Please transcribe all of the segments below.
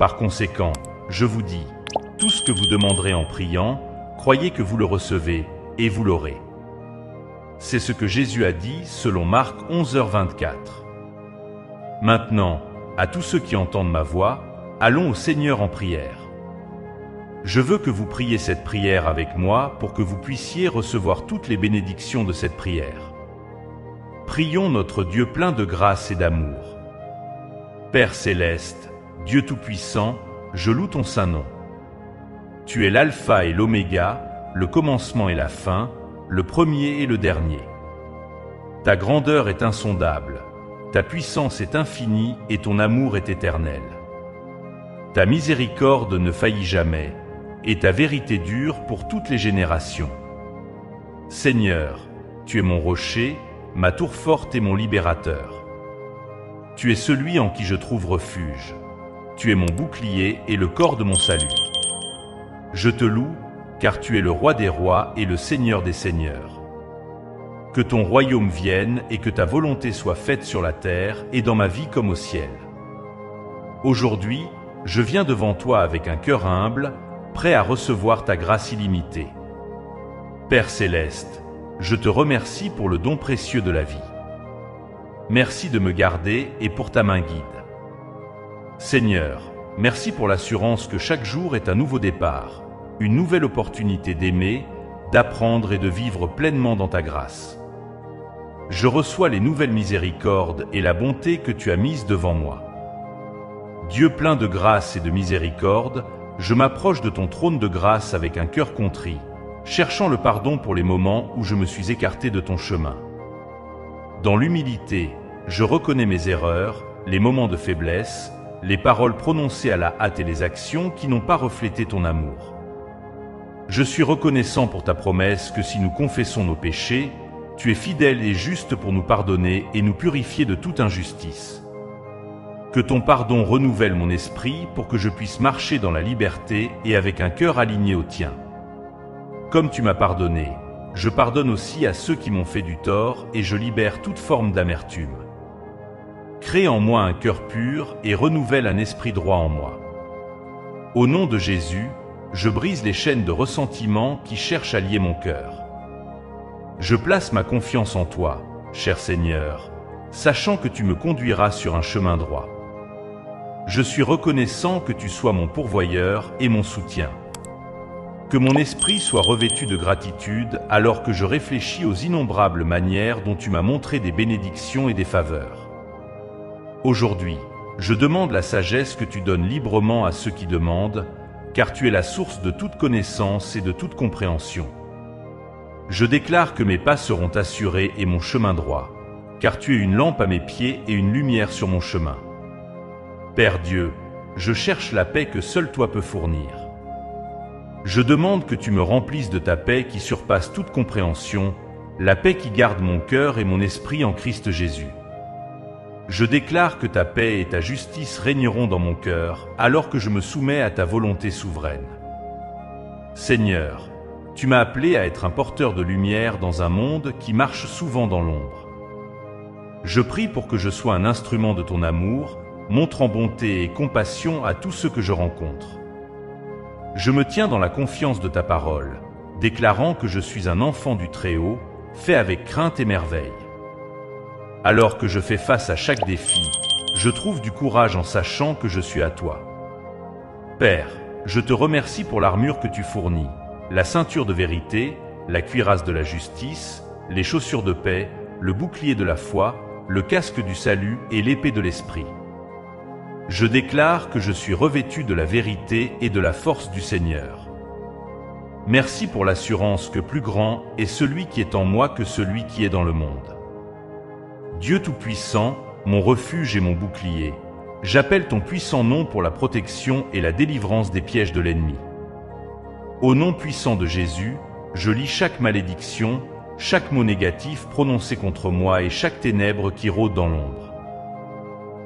Par conséquent, je vous dis, tout ce que vous demanderez en priant, croyez que vous le recevez, et vous l'aurez. C'est ce que Jésus a dit selon Marc 11h24. Maintenant, à tous ceux qui entendent ma voix, allons au Seigneur en prière. Je veux que vous priez cette prière avec moi pour que vous puissiez recevoir toutes les bénédictions de cette prière. Prions notre Dieu plein de grâce et d'amour. Père céleste, Dieu tout-puissant, je loue ton saint nom. Tu es l'alpha et l'oméga, le commencement et la fin, le premier et le dernier. Ta grandeur est insondable, ta puissance est infinie et ton amour est éternel. Ta miséricorde ne faillit jamais, et ta vérité dure pour toutes les générations. Seigneur, tu es mon rocher, ma tour forte et mon libérateur. Tu es celui en qui je trouve refuge. Tu es mon bouclier et le corps de mon salut. Je te loue, car tu es le roi des rois et le Seigneur des seigneurs. Que ton royaume vienne et que ta volonté soit faite sur la terre et dans ma vie comme au ciel. Aujourd'hui, je viens devant toi avec un cœur humble, prêt à recevoir ta grâce illimitée. Père céleste, je te remercie pour le don précieux de la vie. Merci de me garder et pour ta main guide. Seigneur, merci pour l'assurance que chaque jour est un nouveau départ, une nouvelle opportunité d'aimer, d'apprendre et de vivre pleinement dans ta grâce. Je reçois les nouvelles miséricordes et la bonté que tu as mises devant moi. Dieu plein de grâce et de miséricorde, je m'approche de ton trône de grâce avec un cœur contrit, cherchant le pardon pour les moments où je me suis écarté de ton chemin. Dans l'humilité, je reconnais mes erreurs, les moments de faiblesse, les paroles prononcées à la hâte et les actions qui n'ont pas reflété ton amour. Je suis reconnaissant pour ta promesse que si nous confessons nos péchés, tu es fidèle et juste pour nous pardonner et nous purifier de toute injustice. Que ton pardon renouvelle mon esprit pour que je puisse marcher dans la liberté et avec un cœur aligné au tien. Comme tu m'as pardonné, je pardonne aussi à ceux qui m'ont fait du tort et je libère toute forme d'amertume. Crée en moi un cœur pur et renouvelle un esprit droit en moi. Au nom de Jésus, je brise les chaînes de ressentiment qui cherchent à lier mon cœur. Je place ma confiance en toi, cher Seigneur, sachant que tu me conduiras sur un chemin droit. Je suis reconnaissant que tu sois mon pourvoyeur et mon soutien. Que mon esprit soit revêtu de gratitude alors que je réfléchis aux innombrables manières dont tu m'as montré des bénédictions et des faveurs. Aujourd'hui, je demande la sagesse que tu donnes librement à ceux qui demandent, car tu es la source de toute connaissance et de toute compréhension. Je déclare que mes pas seront assurés et mon chemin droit, car tu es une lampe à mes pieds et une lumière sur mon chemin. Père Dieu, je cherche la paix que seul toi peux fournir. Je demande que tu me remplisses de ta paix qui surpasse toute compréhension, la paix qui garde mon cœur et mon esprit en Christ Jésus. Je déclare que ta paix et ta justice régneront dans mon cœur alors que je me soumets à ta volonté souveraine. Seigneur, tu m'as appelé à être un porteur de lumière dans un monde qui marche souvent dans l'ombre. Je prie pour que je sois un instrument de ton amour, montrant bonté et compassion à tous ceux que je rencontre. Je me tiens dans la confiance de ta parole, déclarant que je suis un enfant du Très-Haut, fait avec crainte et merveille. Alors que je fais face à chaque défi, je trouve du courage en sachant que je suis à toi. Père, je te remercie pour l'armure que tu fournis, la ceinture de vérité, la cuirasse de la justice, les chaussures de paix, le bouclier de la foi, le casque du salut et l'épée de l'esprit. Je déclare que je suis revêtu de la vérité et de la force du Seigneur. Merci pour l'assurance que plus grand est celui qui est en moi que celui qui est dans le monde. Dieu Tout-Puissant, mon refuge et mon bouclier, j'appelle ton puissant nom pour la protection et la délivrance des pièges de l'ennemi. Au nom puissant de Jésus, je lis chaque malédiction, chaque mot négatif prononcé contre moi et chaque ténèbre qui rôde dans l'ombre.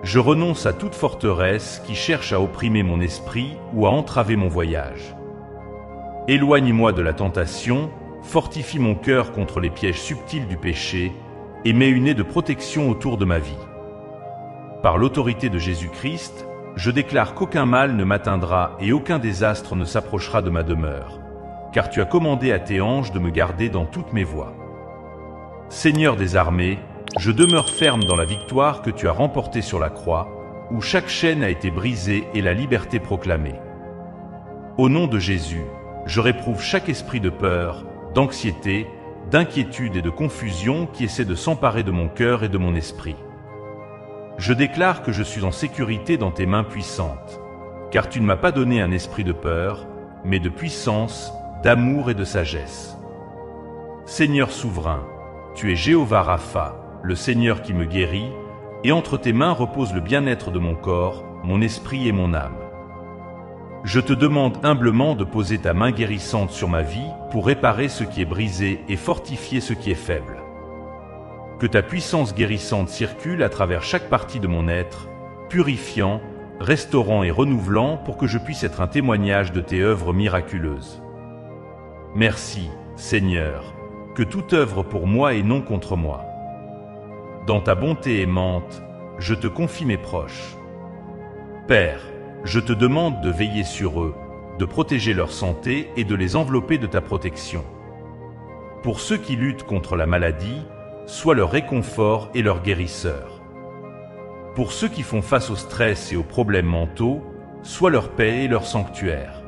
Je renonce à toute forteresse qui cherche à opprimer mon esprit ou à entraver mon voyage. Éloigne-moi de la tentation, fortifie mon cœur contre les pièges subtils du péché et mets une haie de protection autour de ma vie. Par l'autorité de Jésus-Christ, je déclare qu'aucun mal ne m'atteindra et aucun désastre ne s'approchera de ma demeure, car tu as commandé à tes anges de me garder dans toutes mes voies. Seigneur des armées, je demeure ferme dans la victoire que tu as remportée sur la croix, où chaque chaîne a été brisée et la liberté proclamée. Au nom de Jésus, je réprouve chaque esprit de peur, d'anxiété, d'inquiétude et de confusion qui essaie de s'emparer de mon cœur et de mon esprit. Je déclare que je suis en sécurité dans tes mains puissantes, car tu ne m'as pas donné un esprit de peur, mais de puissance, d'amour et de sagesse. Seigneur souverain, tu es Jéhovah Rapha, le Seigneur qui me guérit, et entre tes mains repose le bien-être de mon corps, mon esprit et mon âme. Je te demande humblement de poser ta main guérissante sur ma vie pour réparer ce qui est brisé et fortifier ce qui est faible. Que ta puissance guérissante circule à travers chaque partie de mon être, purifiant, restaurant et renouvelant pour que je puisse être un témoignage de tes œuvres miraculeuses. Merci, Seigneur, que tout œuvre pour moi et non contre moi. Dans ta bonté aimante, je te confie mes proches. Père, je te demande de veiller sur eux, de protéger leur santé et de les envelopper de ta protection. Pour ceux qui luttent contre la maladie, sois leur réconfort et leur guérisseur. Pour ceux qui font face au stress et aux problèmes mentaux, sois leur paix et leur sanctuaire.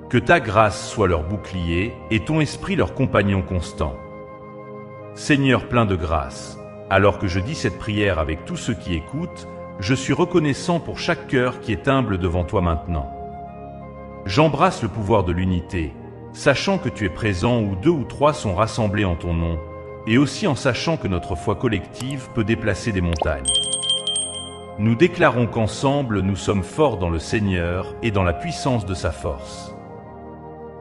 Que ta grâce soit leur bouclier et ton esprit leur compagnon constant. Seigneur plein de grâce, alors que je dis cette prière avec tous ceux qui écoutent, je suis reconnaissant pour chaque cœur qui est humble devant toi maintenant. J'embrasse le pouvoir de l'unité, sachant que tu es présent où 2 ou 3 sont rassemblés en ton nom, et aussi en sachant que notre foi collective peut déplacer des montagnes. Nous déclarons qu'ensemble nous sommes forts dans le Seigneur et dans la puissance de sa force.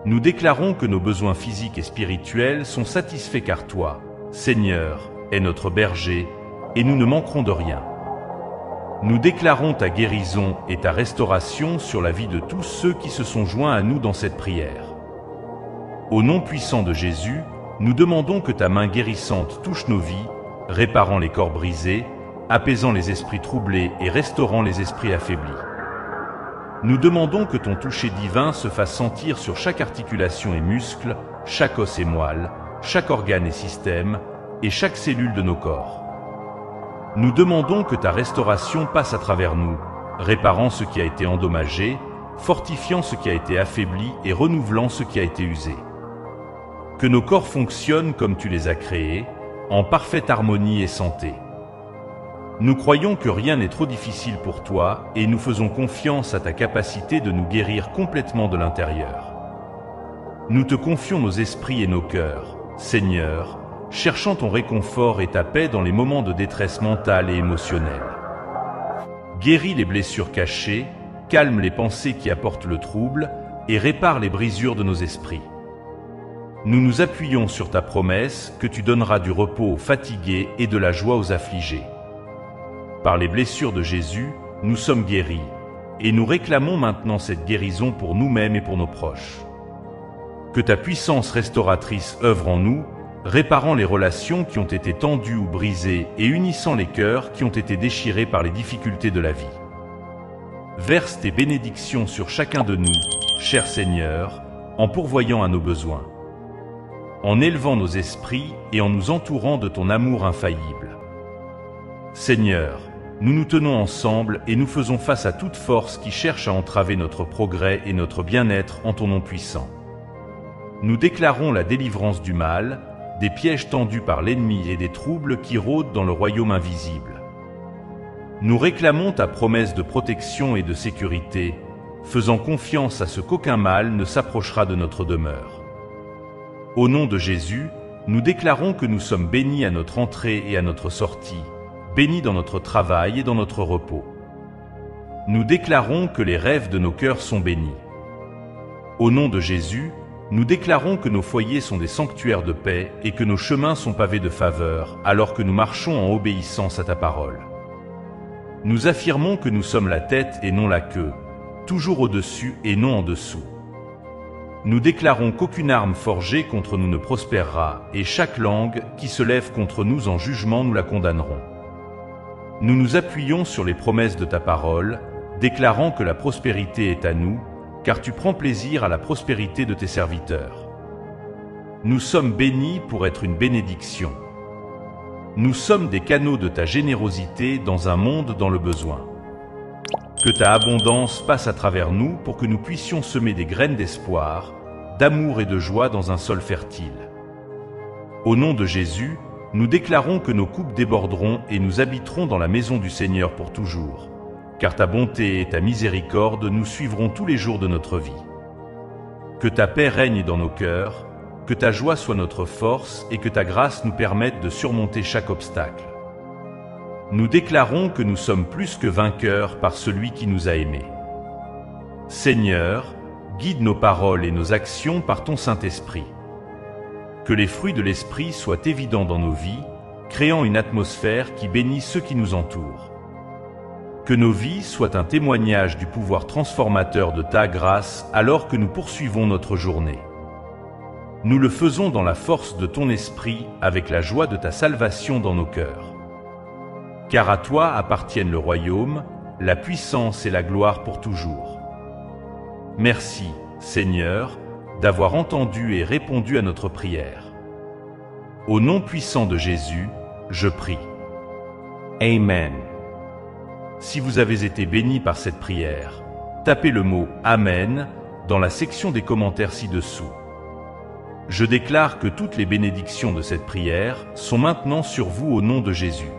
Nous déclarons que nos besoins physiques et spirituels sont satisfaits car toi, Seigneur, es notre berger, et nous ne manquerons de rien. Nous déclarons ta guérison et ta restauration sur la vie de tous ceux qui se sont joints à nous dans cette prière. Au nom puissant de Jésus, nous demandons que ta main guérissante touche nos vies, réparant les corps brisés, apaisant les esprits troublés et restaurant les esprits affaiblis. Nous demandons que ton toucher divin se fasse sentir sur chaque articulation et muscle, chaque os et moelle, chaque organe et système, et chaque cellule de nos corps. Nous demandons que ta restauration passe à travers nous, réparant ce qui a été endommagé, fortifiant ce qui a été affaibli et renouvelant ce qui a été usé. Que nos corps fonctionnent comme tu les as créés, en parfaite harmonie et santé. Nous croyons que rien n'est trop difficile pour toi et nous faisons confiance à ta capacité de nous guérir complètement de l'intérieur. Nous te confions nos esprits et nos cœurs, Seigneur, cherchant ton réconfort et ta paix dans les moments de détresse mentale et émotionnelle. Guéris les blessures cachées, calme les pensées qui apportent le trouble et répare les brisures de nos esprits. Nous nous appuyons sur ta promesse que tu donneras du repos aux fatigués et de la joie aux affligés. Par les blessures de Jésus, nous sommes guéris, et nous réclamons maintenant cette guérison pour nous-mêmes et pour nos proches. Que ta puissance restauratrice œuvre en nous, réparant les relations qui ont été tendues ou brisées et unissant les cœurs qui ont été déchirés par les difficultés de la vie. Verse tes bénédictions sur chacun de nous, cher Seigneur, en pourvoyant à nos besoins, en élevant nos esprits et en nous entourant de ton amour infaillible. Seigneur, nous nous tenons ensemble et nous faisons face à toute force qui cherche à entraver notre progrès et notre bien-être en ton nom puissant. Nous déclarons la délivrance du mal, des pièges tendus par l'ennemi et des troubles qui rôdent dans le royaume invisible. Nous réclamons ta promesse de protection et de sécurité, faisant confiance à ce qu'aucun mal ne s'approchera de notre demeure. Au nom de Jésus, nous déclarons que nous sommes bénis à notre entrée et à notre sortie, bénis dans notre travail et dans notre repos. Nous déclarons que les rêves de nos cœurs sont bénis. Au nom de Jésus, nous déclarons que nos foyers sont des sanctuaires de paix et que nos chemins sont pavés de faveur alors que nous marchons en obéissance à ta parole. Nous affirmons que nous sommes la tête et non la queue, toujours au-dessus et non en dessous. Nous déclarons qu'aucune arme forgée contre nous ne prospérera et chaque langue qui se lève contre nous en jugement nous la condamnerons. Nous nous appuyons sur les promesses de ta parole, déclarant que la prospérité est à nous, car tu prends plaisir à la prospérité de tes serviteurs. Nous sommes bénis pour être une bénédiction. Nous sommes des canaux de ta générosité dans un monde dans le besoin. Que ta abondance passe à travers nous pour que nous puissions semer des graines d'espoir, d'amour et de joie dans un sol fertile. Au nom de Jésus, nous déclarons que nos coupes déborderont et nous habiterons dans la maison du Seigneur pour toujours, car ta bonté et ta miséricorde nous suivront tous les jours de notre vie. Que ta paix règne dans nos cœurs, que ta joie soit notre force et que ta grâce nous permette de surmonter chaque obstacle. Nous déclarons que nous sommes plus que vainqueurs par celui qui nous a aimés. Seigneur, guide nos paroles et nos actions par ton Saint-Esprit. Que les fruits de l'Esprit soient évidents dans nos vies, créant une atmosphère qui bénit ceux qui nous entourent. Que nos vies soient un témoignage du pouvoir transformateur de ta grâce alors que nous poursuivons notre journée. Nous le faisons dans la force de ton esprit, avec la joie de ta salvation dans nos cœurs. Car à toi appartiennent le royaume, la puissance et la gloire pour toujours. Merci, Seigneur, d'avoir entendu et répondu à notre prière. Au nom puissant de Jésus, je prie. Amen. Si vous avez été béni par cette prière, tapez le mot « Amen » dans la section des commentaires ci-dessous. Je déclare que toutes les bénédictions de cette prière sont maintenant sur vous au nom de Jésus.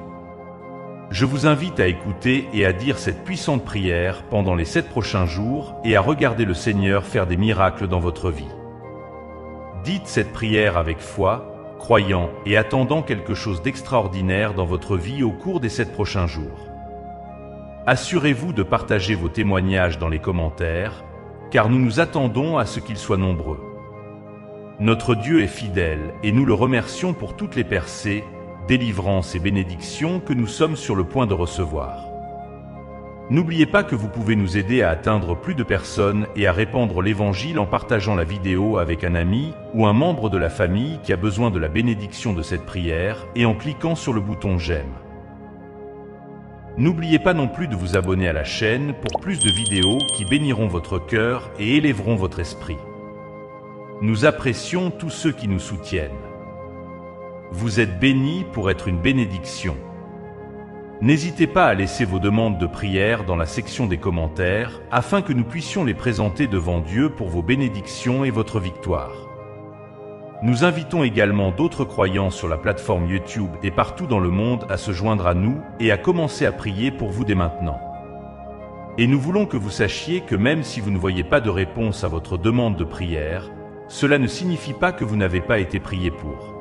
Je vous invite à écouter et à dire cette puissante prière pendant les 7 prochains jours et à regarder le Seigneur faire des miracles dans votre vie. Dites cette prière avec foi, croyant et attendant quelque chose d'extraordinaire dans votre vie au cours des 7 prochains jours. Assurez-vous de partager vos témoignages dans les commentaires, car nous nous attendons à ce qu'ils soient nombreux. Notre Dieu est fidèle et nous le remercions pour toutes les percées, délivrances et bénédictions que nous sommes sur le point de recevoir. N'oubliez pas que vous pouvez nous aider à atteindre plus de personnes et à répandre l'Évangile en partageant la vidéo avec un ami ou un membre de la famille qui a besoin de la bénédiction de cette prière et en cliquant sur le bouton « J'aime ». N'oubliez pas non plus de vous abonner à la chaîne pour plus de vidéos qui béniront votre cœur et élèveront votre esprit. Nous apprécions tous ceux qui nous soutiennent. Vous êtes bénis pour être une bénédiction. N'hésitez pas à laisser vos demandes de prière dans la section des commentaires afin que nous puissions les présenter devant Dieu pour vos bénédictions et votre victoire. Nous invitons également d'autres croyants sur la plateforme YouTube et partout dans le monde à se joindre à nous et à commencer à prier pour vous dès maintenant. Et nous voulons que vous sachiez que même si vous ne voyez pas de réponse à votre demande de prière, cela ne signifie pas que vous n'avez pas été prié pour.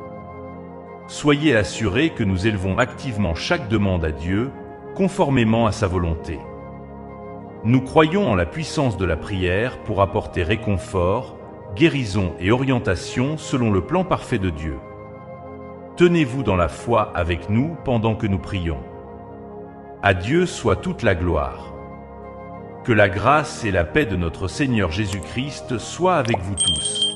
Soyez assurés que nous élevons activement chaque demande à Dieu, conformément à sa volonté. Nous croyons en la puissance de la prière pour apporter réconfort, guérison et orientation selon le plan parfait de Dieu. Tenez-vous dans la foi avec nous pendant que nous prions. À Dieu soit toute la gloire. Que la grâce et la paix de notre Seigneur Jésus-Christ soient avec vous tous.